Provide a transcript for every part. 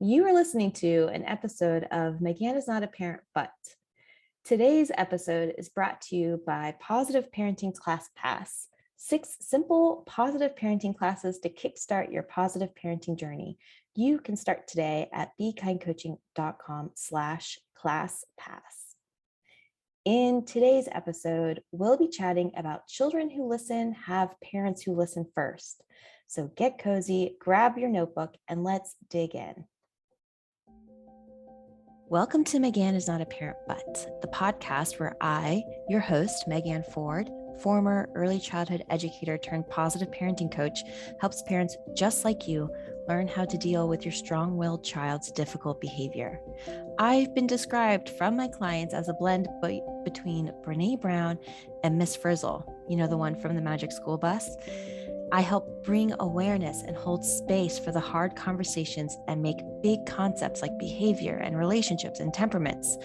You are listening to an episode of Megan is Not a Parent, But. Today's episode is brought to you by Positive Parenting Class Pass, 6 simple positive parenting classes to kickstart your positive parenting journey. You can start today at bekindcoaching.com/classpass. In today's episode, we'll be chatting about children who listen have parents who listen first. So get cozy, grab your notebook, and let's dig in. Welcome to Megan is Not a Parent, But, the podcast where I, your host, Megan Ford, former early childhood educator turned positive parenting coach, helps parents just like you learn how to deal with your strong-willed child's difficult behavior. I've been described from my clients as a blend between Brene Brown and Miss Frizzle, you know, the one from the Magic School Bus. I help bring awareness and hold space for the hard conversations and make big concepts like behavior and relationships and temperaments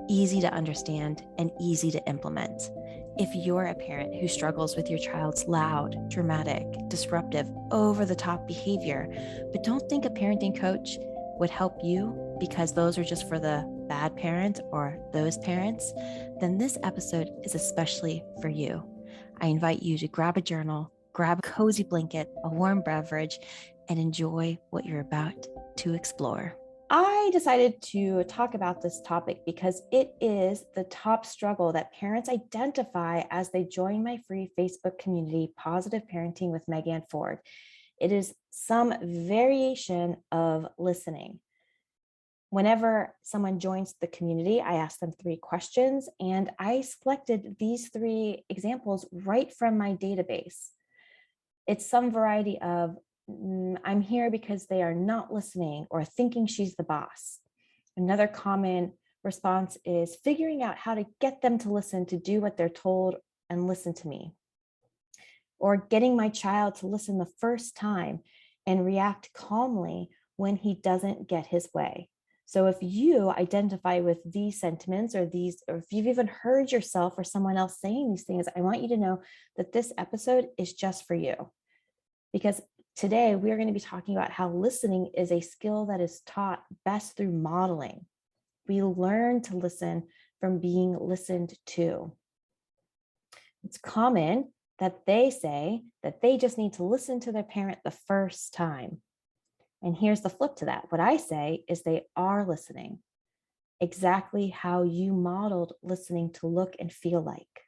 easy to understand and easy to implement. If you're a parent who struggles with your child's loud, dramatic, disruptive, over-the-top behavior, but don't think a parenting coach would help you because those are just for the bad parent or those parents, then this episode is especially for you. I invite you to grab a journal, grab a cozy blanket, a warm beverage, and enjoy what you're about to explore. I decided to talk about this topic because it is the top struggle that parents identify as they join my free Facebook community, Positive Parenting with Megan Ford. It is some variation of listening. Whenever someone joins the community, I ask them 3 questions, and I selected these 3 examples right from my database. It's some variety of, I'm here because they are not listening or thinking she's the boss. Another common response is figuring out how to get them to listen, to do what they're told and listen to me. Or getting my child to listen the first time and react calmly when he doesn't get his way. So if you identify with these sentiments or if you've even heard yourself or someone else saying these things, I want you to know that this episode is just for you. Because today we're going to be talking about how listening is a skill that is taught best through modeling. We learn to listen from being listened to. It's common that they say that they just need to listen to their parent the first time. And here's the flip to that. What I say is they are listening exactly how you modeled listening to look and feel like.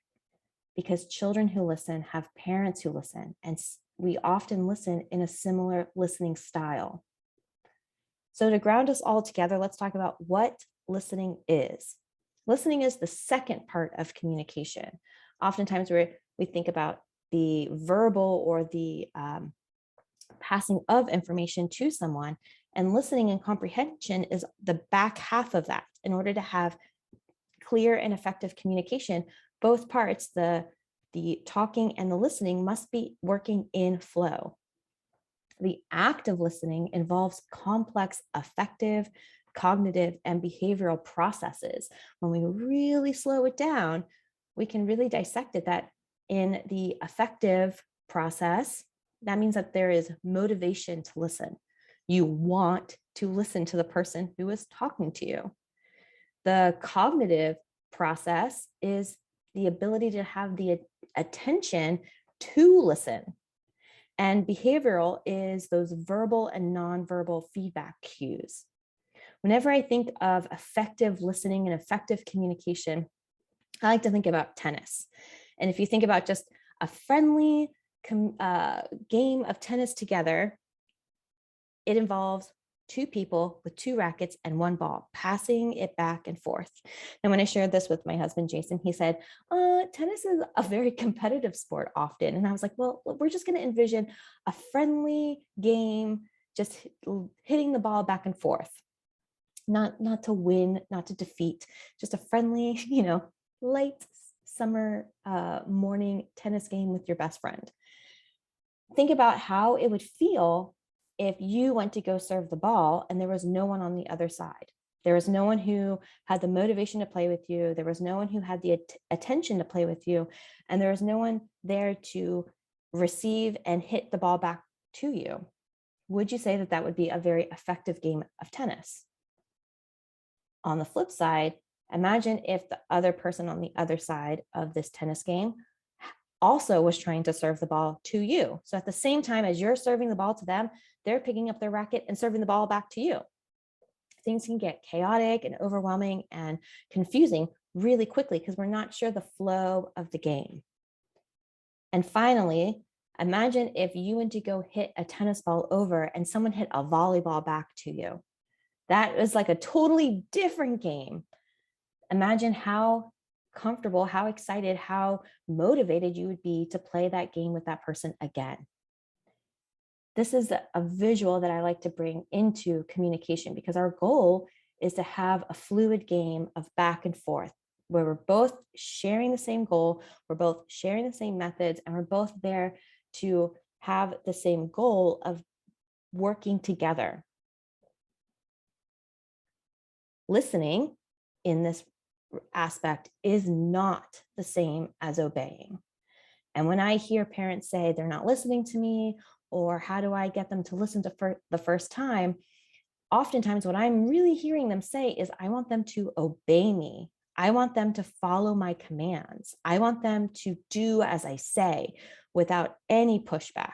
Because children who listen have parents who listen, and we often listen in a similar listening style. So to ground us all together, let's talk about what listening is. Listening is the second part of communication. Oftentimes we think about the verbal or the passing of information to someone, and listening and comprehension is the back half of that. In order to have clear and effective communication, both parts, the talking and the listening, must be working in flow. The act of listening involves complex affective, cognitive, and behavioral processes. When we really slow it down, we can really dissect it that in the affective process, that means that there is motivation to listen. You want to listen to the person who is talking to you. The cognitive process is the ability to have the attention to listen. And behavioral is those verbal and nonverbal feedback cues. Whenever I think of effective listening and effective communication, I like to think about tennis. And if you think about just a friendly game of tennis together, it involves 2 people with 2 rackets and 1 ball, passing it back and forth. And when I shared this with my husband, Jason, he said, tennis is a very competitive sport often. And I was like, well, we're just going to envision a friendly game, just hitting the ball back and forth. Not to win, not to defeat, just a friendly, light summer morning tennis game with your best friend. Think about how it would feel if you went to go serve the ball and there was no one on the other side. There was no one who had the motivation to play with you. There was no one who had the attention to play with you. And there was no one there to receive and hit the ball back to you. would you say that that would be a very effective game of tennis? On the flip side, imagine if the other person on the other side of this tennis game also was trying to serve the ball to you. So at the same time as you're serving the ball to them, they're picking up their racket and serving the ball back to you. Things can get chaotic and overwhelming and confusing really quickly because we're not sure the flow of the game. And finally, imagine if you went to go hit a tennis ball over and someone hit a volleyball back to you. That is like a totally different game. Imagine how comfortable, how excited, how motivated you would be to play that game with that person again. This is a visual that I like to bring into communication because our goal is to have a fluid game of back and forth where we're both sharing the same goal, we're both sharing the same methods, and we're both there to have the same goal of working together. Listening in this aspect is not the same as obeying. And when I hear parents say they're not listening to me, or how do I get them to listen to the first time, oftentimes what I'm really hearing them say is, I want them to obey me. I want them to follow my commands. I want them to do as I say without any pushback.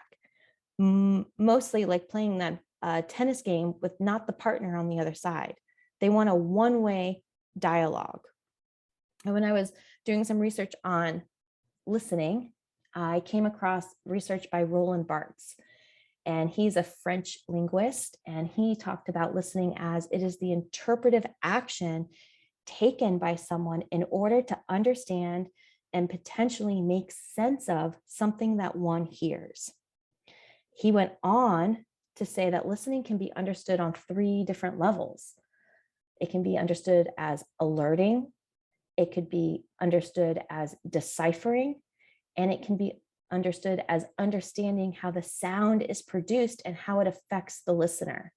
Mostly like playing that tennis game with not the partner on the other side. They want a one-way dialogue. And when I was doing some research on listening, I came across research by Roland Barthes, and he's a French linguist, and he talked about listening as it is the interpretive action taken by someone in order to understand and potentially make sense of something that one hears. He went on to say that listening can be understood on 3 different levels. It can be understood as alerting, it could be understood as deciphering, and it can be understood as understanding how the sound is produced and how it affects the listener.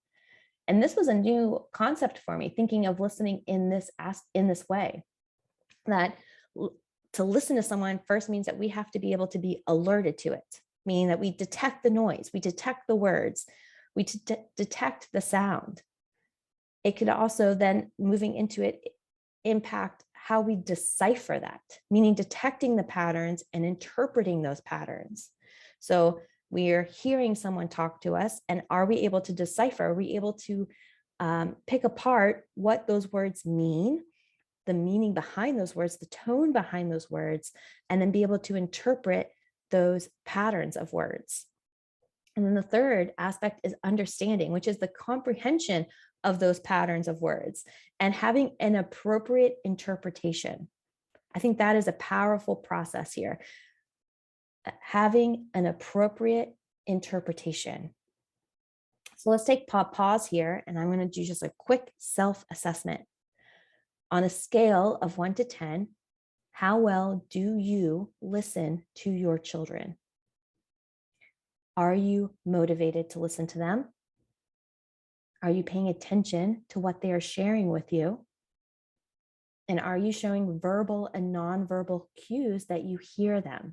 And this was a new concept for me, thinking of listening in this way, that to listen to someone first means that we have to be able to be alerted to it, meaning that we detect the noise, we detect the words, we detect the sound. It could also then, moving into it, impact how we decipher that, meaning detecting the patterns and interpreting those patterns. So we are hearing someone talk to us, and are we able to decipher? Are we able to pick apart what those words mean, the meaning behind those words, the tone behind those words, and then be able to interpret those patterns of words? And then the third aspect is understanding, which is the comprehension of those patterns of words and having an appropriate interpretation. I think that is a powerful process here. Having an appropriate interpretation. So let's take a pause here, and I'm going to do just a quick self-assessment. On a scale of 1 to 10, how well do you listen to your children? Are you motivated to listen to them? Are you paying attention to what they are sharing with you? And are you showing verbal and nonverbal cues that you hear them?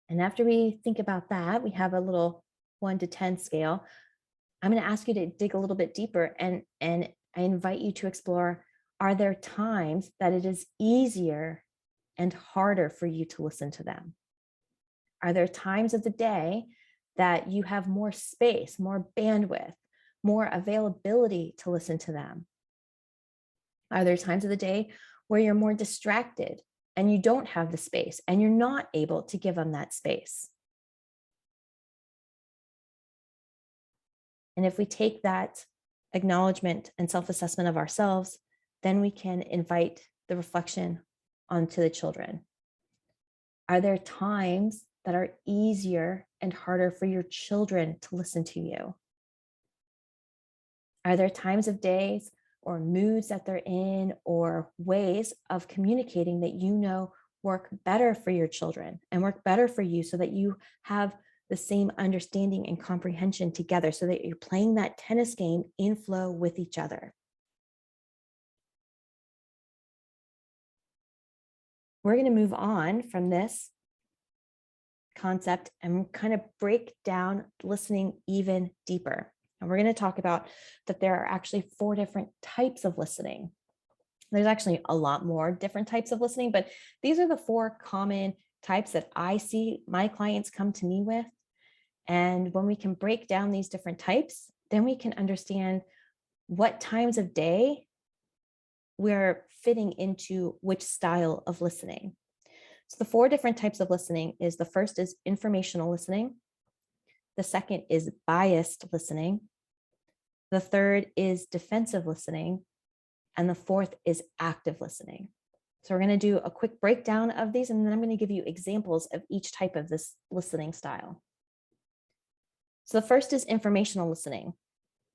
And after we think about that, we have a little 1 to 10 scale. I'm going to ask you to dig a little bit deeper, and I invite you to explore, are there times that it is easier and harder for you to listen to them? Are there times of the day that you have more space, more bandwidth, more availability to listen to them? Are there times of the day where you're more distracted and you don't have the space and you're not able to give them that space? And if we take that acknowledgement and self-assessment of ourselves, then we can invite the reflection onto the children. Are there times that are easier and harder for your children to listen to you? Are there times of days or moods that they're in, or ways of communicating that you know work better for your children and work better for you, so that you have the same understanding and comprehension together, so that you're playing that tennis game in flow with each other? We're going to move on from this concept and kind of break down listening even deeper. And we're going to talk about that there are actually 4 different types of listening. There's actually a lot more different types of listening, but these are the 4 common types that I see my clients come to me with. And when we can break down these different types, then we can understand what times of day we're fitting into which style of listening. So the 4 different types of listening is, the first is informational listening. The second is biased listening. The third is defensive listening. And the fourth is active listening. So we're going to do a quick breakdown of these, and then I'm going to give you examples of each type of this listening style. So the first is informational listening.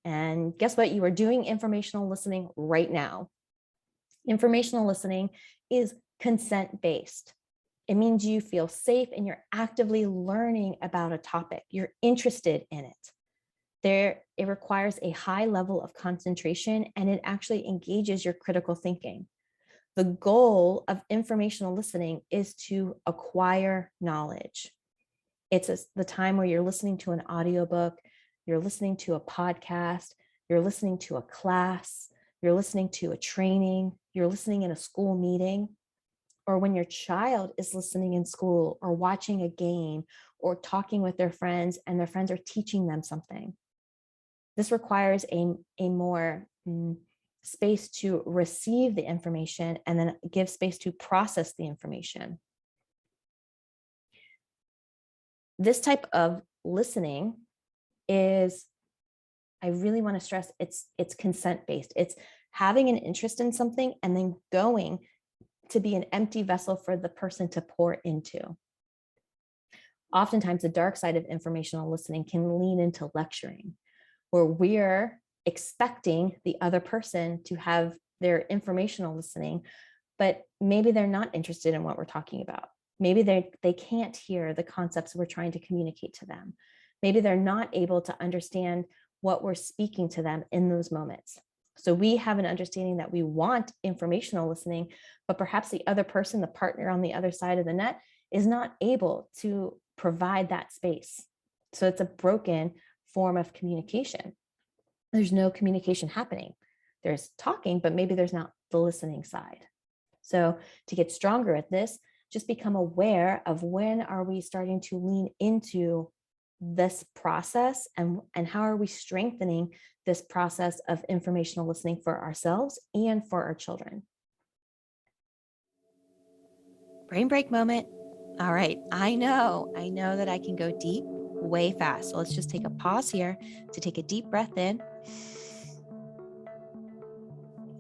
And guess what? You are doing informational listening right now. Informational listening is consent-based. It means you feel safe and you're actively learning about a topic. You're interested in it. It requires a high level of concentration, and it actually engages your critical thinking. The goal of informational listening is to acquire knowledge. It's the time where you're listening to an audiobook, you're listening to a podcast, you're listening to a class, you're listening to a training, you're listening in a school meeting, or when your child is listening in school or watching a game or talking with their friends and their friends are teaching them something. This requires a more space to receive the information and then give space to process the information. This type of listening is, I really want to stress, it's consent-based. It's having an interest in something and then going to be an empty vessel for the person to pour into. Oftentimes, the dark side of informational listening can lean into lecturing, where we're expecting the other person to have their informational listening, but maybe they're not interested in what we're talking about. Maybe they can't hear the concepts we're trying to communicate to them. Maybe they're not able to understand what we're speaking to them in those moments. So we have an understanding that we want informational listening, but perhaps the other person, the partner on the other side of the net, is not able to provide that space. So it's a broken form of communication. There's no communication happening. There's talking, but maybe there's not the listening side. So to get stronger at this, just become aware of when are we starting to lean into this process, and how are we strengthening this process of informational listening for ourselves and for our children. Brain break moment. All right, I know that I can go deep way fast. So let's just take a pause here to take a deep breath in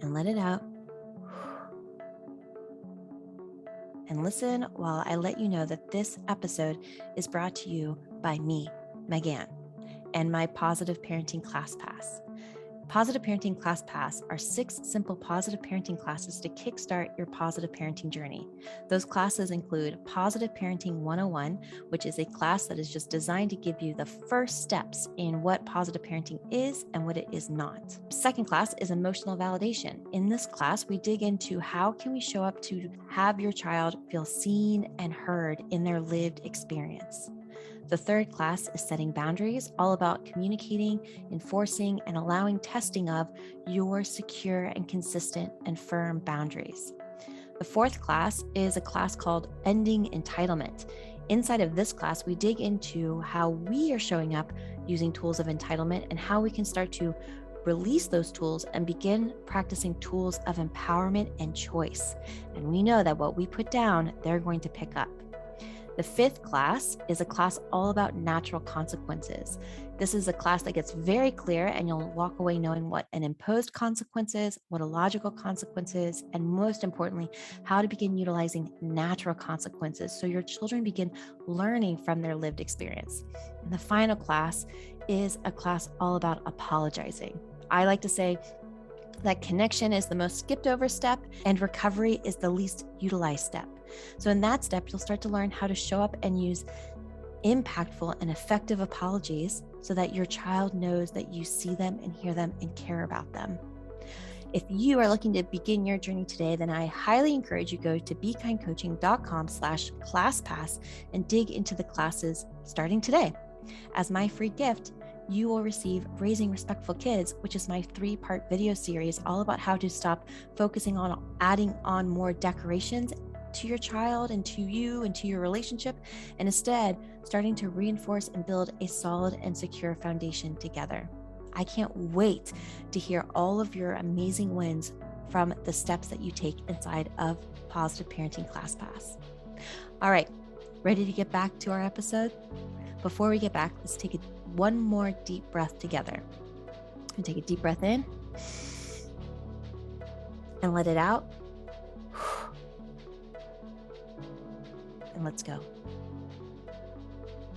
and let it out. And listen while I let you know that this episode is brought to you by me, Megan, and my Positive Parenting Class Pass. Positive Parenting Class Pass are 6 simple positive parenting classes to kickstart your positive parenting journey. Those classes include Positive Parenting 101, which is a class that is just designed to give you the first steps in what positive parenting is and what it is not. Second class is Emotional Validation. In this class, we dig into how can we show up to have your child feel seen and heard in their lived experience. The third class is Setting Boundaries, all about communicating, enforcing, and allowing testing of your secure and consistent and firm boundaries. The fourth class is a class called Ending Entitlement. Inside of this class, we dig into how we are showing up using tools of entitlement and how we can start to release those tools and begin practicing tools of empowerment and choice. And we know that what we put down, they're going to pick up. The fifth class is a class all about natural consequences. This is a class that gets very clear, and you'll walk away knowing what an imposed consequence is, what a logical consequence is, and most importantly, how to begin utilizing natural consequences so your children begin learning from their lived experience. And the final class is a class all about apologizing. I like to say that connection is the most skipped over step and recovery is the least utilized step. So in that step, you'll start to learn how to show up and use impactful and effective apologies so that your child knows that you see them and hear them and care about them. If you are looking to begin your journey today, then I highly encourage you go to bekindcoaching.com/classpass and dig into the classes starting today. As my free gift, you will receive Raising Respectful Kids, which is my 3-part video series all about how to stop focusing on adding on more decorations to your child and to you and to your relationship, and instead starting to reinforce and build a solid and secure foundation together. I can't wait to hear all of your amazing wins from the steps that you take inside of Positive Parenting ClassPass. All right, ready to get back to our episode? Before we get back, let's take one more deep breath together. And take a deep breath in and let it out. And let's go.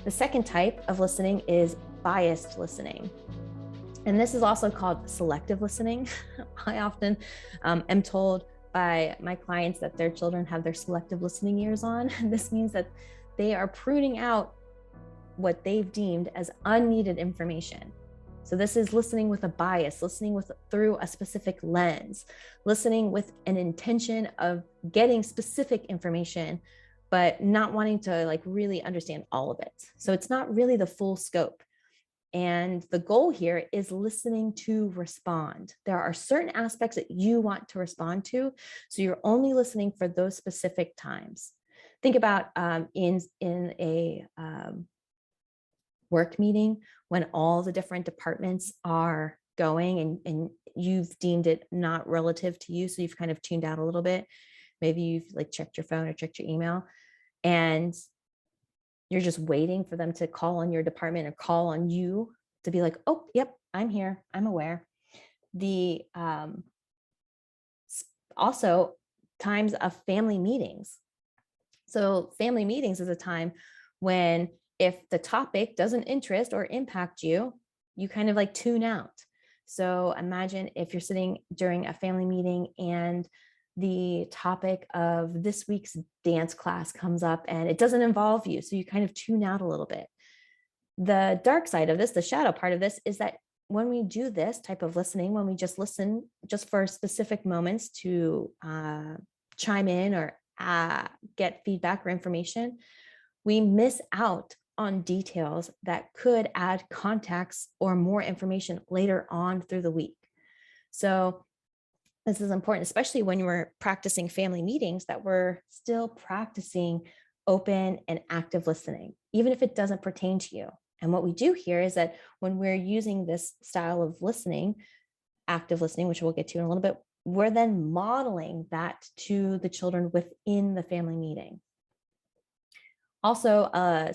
The second type of listening is biased listening. And this is also called selective listening. I often am told by my clients that their children have their selective listening ears on. This means that they are pruning out what they've deemed as unneeded information. So this is listening with a bias, listening through a specific lens, listening with an intention of getting specific information, but not wanting to really understand all of it. So it's not really the full scope. And the goal here is listening to respond. There are certain aspects that you want to respond to, so you're only listening for those specific times. Think about in a work meeting when all the different departments are going and you've deemed it not relative to you, so you've kind of tuned out a little bit. Maybe you've checked your phone or checked your email, and you're just waiting for them to call on your department or call on you to be like, oh, yep, I'm here, I'm aware. The also times of family meetings. So family meetings is a time when if the topic doesn't interest or impact you, you kind of tune out. So imagine if you're sitting during a family meeting and the topic of this week's dance class comes up and it doesn't involve you. So you kind of tune out a little bit. The dark side of this, the shadow part of this, is that when we do this type of listening, when we just listen just for specific moments to chime in or get feedback or information, we miss out on details that could add context or more information later on through the week. So this is important, especially when we're practicing family meetings, that we're still practicing open and active listening, even if it doesn't pertain to you. And what we do here is that when we're using this style of listening, active listening, which we'll get to in a little bit, we're then modeling that to the children within the family meeting. Also, a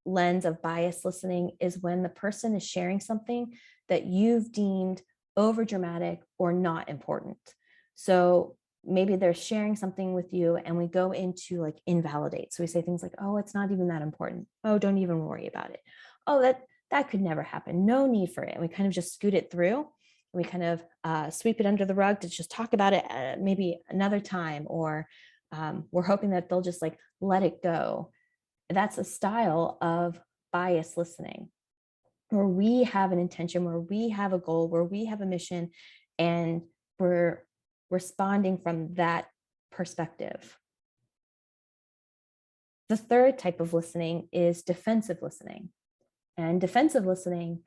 lens of bias listening is when the person is sharing something that you've deemed overdramatic or not important. So maybe they're sharing something with you and we go into invalidate. So we say things like, oh, it's not even that important. Oh, don't even worry about it. Oh, that could never happen. No need for it. And we kind of just scoot it through. We kind of sweep it under the rug to just talk about it maybe another time, or we're hoping that they'll just let it go. That's a style of bias listening, where we have an intention, where we have a goal, where we have a mission, and we're responding from that perspective. The third type of listening is defensive listening. And defensive listening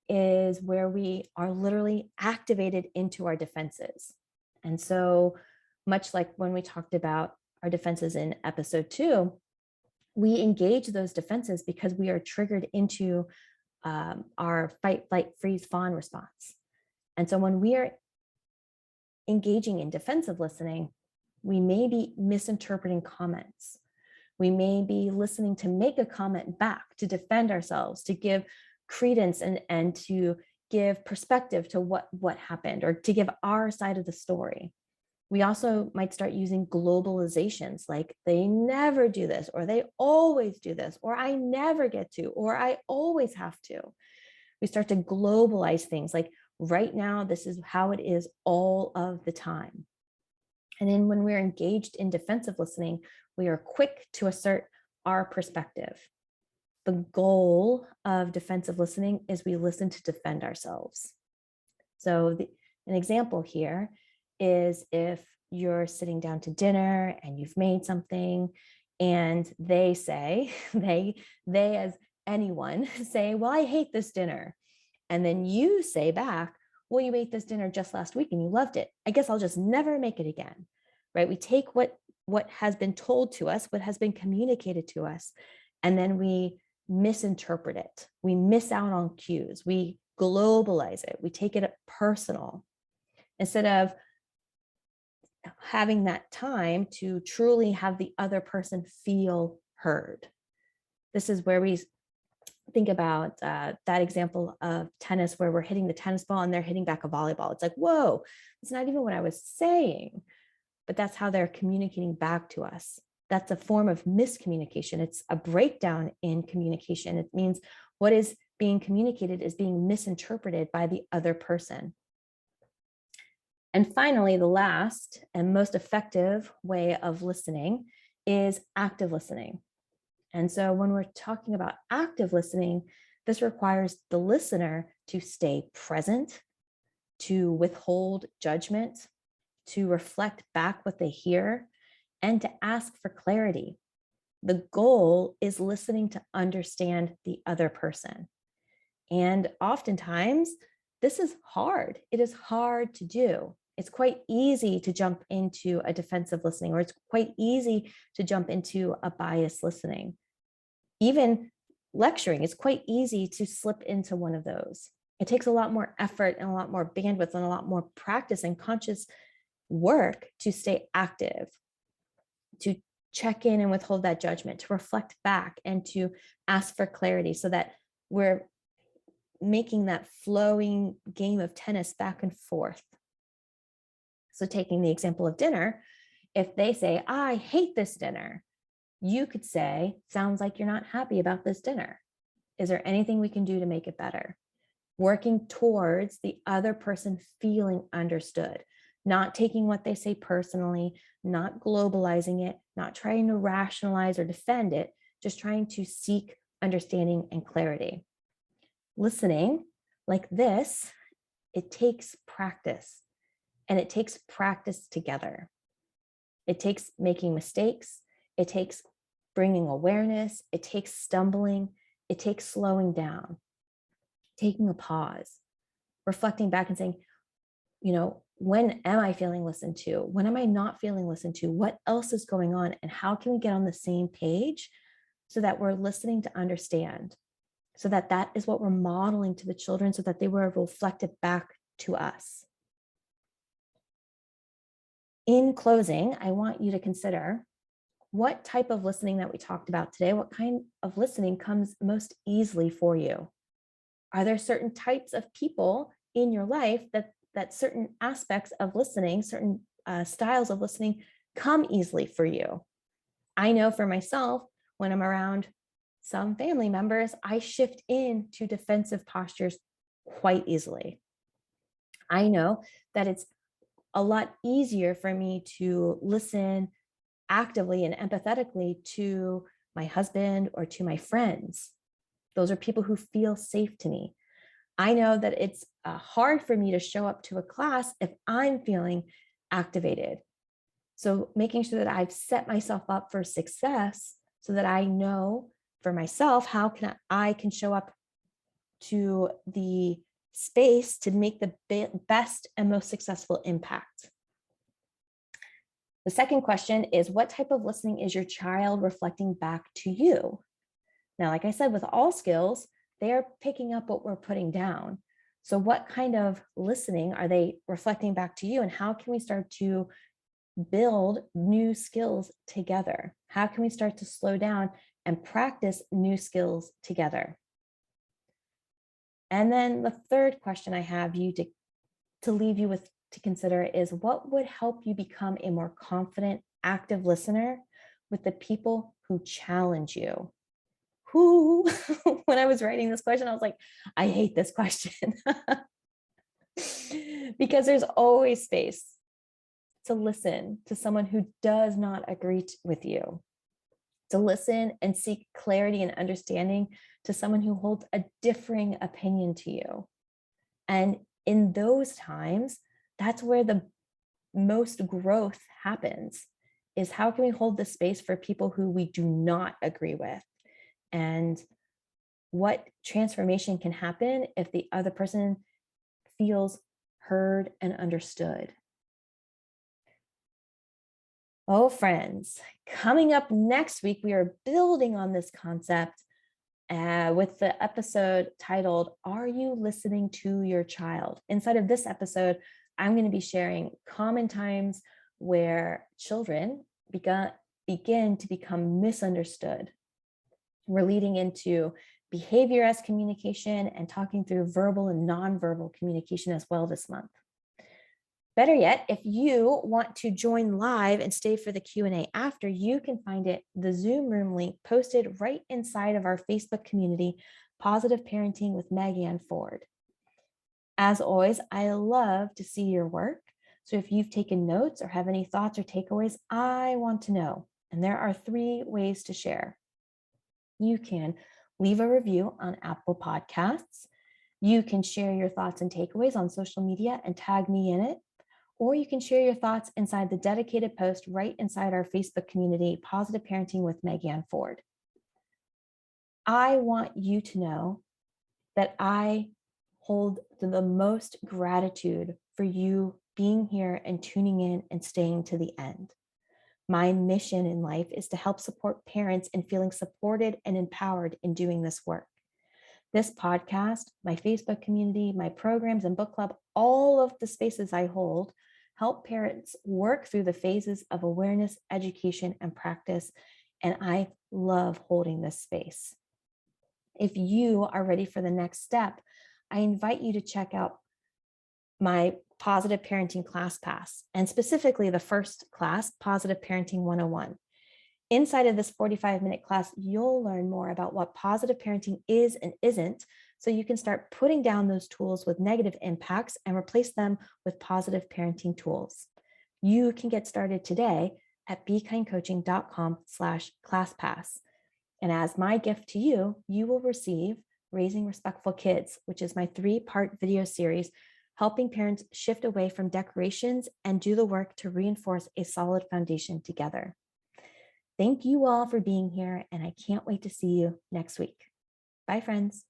is where we are literally activated into our defenses. And so much like when we talked about our defenses in episode 2, we engage those defenses because we are triggered into our fight, flight, freeze, fawn response. And so when we are engaging in defensive listening, we may be misinterpreting comments. We may be listening to make a comment back, to defend ourselves, to give credence and to give perspective to what happened, or to give our side of the story. We also might start using globalizations like they never do this, or they always do this, or I never get to, or I always have to. We start to globalize things like right now, this is how it is all of the time. And then when we're engaged in defensive listening, we are quick to assert our perspective. The goal of defensive listening is we listen to defend ourselves. So An example here is if you're sitting down to dinner and you've made something and they say, they as anyone say, well, I hate this dinner. And then you say back, well, you ate this dinner just last week and you loved it. I guess I'll just never make it again, right? We take what has been told to us, what has been communicated to us, and then we misinterpret it. We miss out on cues. We globalize it. We take it personal instead of having that time to truly have the other person feel heard. This is where we think about that example of tennis where we're hitting the tennis ball and they're hitting back a volleyball. It's like, whoa, it's not even what I was saying, but that's how they're communicating back to us. That's a form of miscommunication. It's a breakdown in communication. It means what is being communicated is being misinterpreted by the other person. And finally, the last and most effective way of listening is active listening. And so when we're talking about active listening, this requires the listener to stay present, to withhold judgment, to reflect back what they hear, and to ask for clarity. The goal is listening to understand the other person. And oftentimes, this is hard. It is hard to do. It's quite easy to jump into a defensive listening, or it's quite easy to jump into a biased listening. Even lecturing, it's quite easy to slip into one of those. It takes a lot more effort and a lot more bandwidth and a lot more practice and conscious work to stay active, to check in and withhold that judgment, to reflect back and to ask for clarity so that we're making that flowing game of tennis back and forth. So taking the example of dinner, if they say, I hate this dinner, you could say, sounds like you're not happy about this dinner. Is there anything we can do to make it better? Working towards the other person feeling understood, not taking what they say personally, not globalizing it, not trying to rationalize or defend it, just trying to seek understanding and clarity. Listening like this, it takes practice, and it takes practice together. It takes making mistakes. It takes bringing awareness. It takes stumbling. It takes slowing down, taking a pause, reflecting back and saying, when am I feeling listened to? When am I not feeling listened to? What else is going on? And how can we get on the same page so that we're listening to understand, so that that is what we're modeling to the children, so that they were reflected back to us. In closing, I want you to consider what type of listening that we talked about today, what kind of listening comes most easily for you? Are there certain types of people in your life that certain aspects of listening, certain styles of listening come easily for you? I know for myself, when I'm around some family members, I shift into defensive postures quite easily. I know that it's a lot easier for me to listen actively and empathetically to my husband or to my friends. Those are people who feel safe to me. I know that it's hard for me to show up to a class if I'm feeling activated. So making sure that I've set myself up for success so that I know for myself how I can show up to the space to make the best and most successful impact. The second question is, what type of listening is your child reflecting back to you? Now, like I said, with all skills, they're picking up what we're putting down. So what kind of listening are they reflecting back to you? And how can we start to build new skills together? How can we start to slow down and practice new skills together? And then the third question I have you to leave you with to consider is, what would help you become a more confident, active listener with the people who challenge you? Who, when I was writing this question, I was like, I hate this question. Because there's always space to listen to someone who does not agree with you, to listen and seek clarity and understanding to someone who holds a differing opinion to you. And in those times, That's where the most growth happens, is how can we hold the space for people who we do not agree with? And what transformation can happen if the other person feels heard and understood? Oh, friends, coming up next week, we are building on this concept with the episode titled, Are You Listening to Your Child? Inside of this episode, I'm going to be sharing common times where children begin to become misunderstood. We're leading into behavior as communication and talking through verbal and nonverbal communication as well this month. Better yet, if you want to join live and stay for the Q&A after, you can find the Zoom room link posted right inside of our Facebook community, Positive Parenting with Megan Ford. As always, I love to see your work. So if you've taken notes or have any thoughts or takeaways, I want to know. And there are 3 ways to share. You can leave a review on Apple Podcasts. You can share your thoughts and takeaways on social media and tag me in it. Or you can share your thoughts inside the dedicated post right inside our Facebook community, Positive Parenting with Megan Ford. I want you to know that I hold the most gratitude for you being here and tuning in and staying to the end. My mission in life is to help support parents in feeling supported and empowered in doing this work. This podcast, my Facebook community, my programs and book club, all of the spaces I hold help parents work through the phases of awareness, education, and practice. And I love holding this space. If you are ready for the next step, I invite you to check out my Positive Parenting Class Pass, and specifically the first class, Positive Parenting 101. Inside of this 45-minute class, you'll learn more about what positive parenting is and isn't, so you can start putting down those tools with negative impacts and replace them with positive parenting tools. You can get started today at bekindcoaching.com/classpass. And as my gift to you, you will receive Raising Respectful Kids, which is my 3-part video series helping parents shift away from decorations and do the work to reinforce a solid foundation together. Thank you all for being here, and I can't wait to see you next week. Bye, friends.